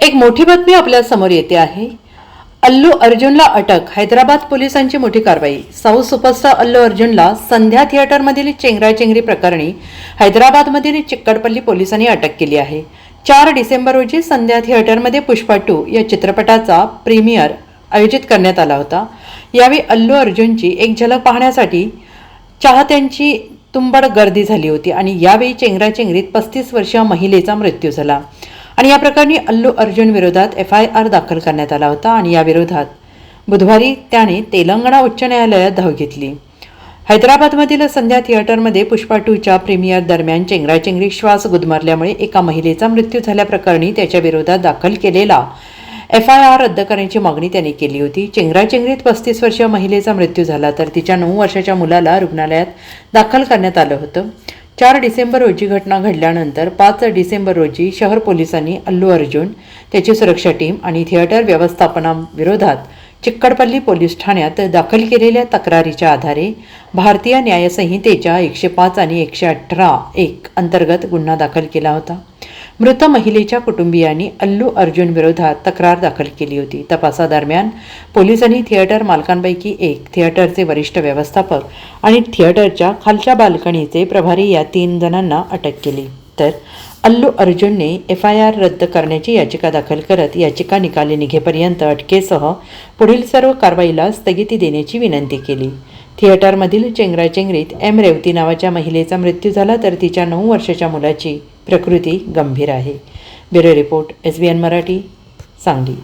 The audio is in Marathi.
एक मोठी बातमी आपल्या समोर येते आहे। अल्लू अर्जुनला अटक, हैदराबाद पोलिसांची मोठी कारवाई। साऊथ सुपरस्टार अल्लू अर्जुनला संध्या थिएटरमधील चेंगराचेंगरी प्रकरणी हैदराबादमधील चिक्कडपल्ली पोलिसांनी अटक केली आहे। 4 डिसेंबर रोजी संध्या थिएटरमध्ये पुष्पा 2 या चित्रपटाचा प्रीमियर आयोजित करण्यात आला होता। यावेळी अल्लू अर्जुनची एक झलक पाहण्यासाठी चाहत्यांची तुंबड गर्दी झाली होती आणि यावेळी चेंगराचेंगरीत 35 वर्षीय महिलेचा मृत्यू झाला आणि या प्रकरणी अल्लू अर्जुन विरोधात FIR दाखल करण्यात आला होता आणि या विरोधात बुधवारी त्याने तेलंगणा उच्च न्यायालयात धाव घेतली। हैदराबादमधील संध्या थिएटरमध्ये पुष्पा 2च्या प्रीमियर दरम्यान चेंगराचेंगरी श्वास गुदमरल्यामुळे एका महिलेचा मृत्यू झाल्याप्रकरणी त्याच्या विरोधात दाखल केलेला FIR रद्द करण्याची मागणी त्याने केली होती। चेंगराचेंगरीत 35 वर्षीय महिलेचा मृत्यू झाला तर तिच्या 9 वर्षाच्या मुलाला रुग्णालयात दाखल करण्यात आलं होतं। 4 डिसेंबर रोजी घटना घडल्यानंतर 5 डिसेंबर रोजी शहर पोलिसांनी अल्लू अर्जुन, त्याची सुरक्षा टीम आणि थिएटर व्यवस्थापनाविरोधात चिक्कडपल्ली पोलीस ठाण्यात दाखल केलेल्या तक्रारीच्या आधारे भारतीय न्याय संहितेच्या 105 आणि 118(1) अंतर्गत गुन्हा दाखल केला होता। मृत महिलेच्या कुटुंबियांनी अल्लू अर्जुन विरोधात तक्रार दाखल केली होती। तपासादरम्यान पोलिसांनी थिएटर मालकांपैकी एक, थिएटरचे वरिष्ठ व्यवस्थापक आणि थिएटरच्या खालच्या बाल्कनीचे प्रभारी या 3 जणांना अटक केली। तर अल्लू अर्जुनने FIR रद्द करण्याची याचिका दाखल करत याचिका निकाली निघेपर्यंत अटकेसह पुढील सर्व कारवाईला स्थगिती देण्याची विनंती केली। थिएटरमधील चेंगराचेंगरीत रेवती नावाच्या महिलेचा मृत्यू झाला तर तिच्या 9 वर्षाच्या मुलाची प्रकृती गंभीर आहे। Bureau report, SBN Marathi, Sangli.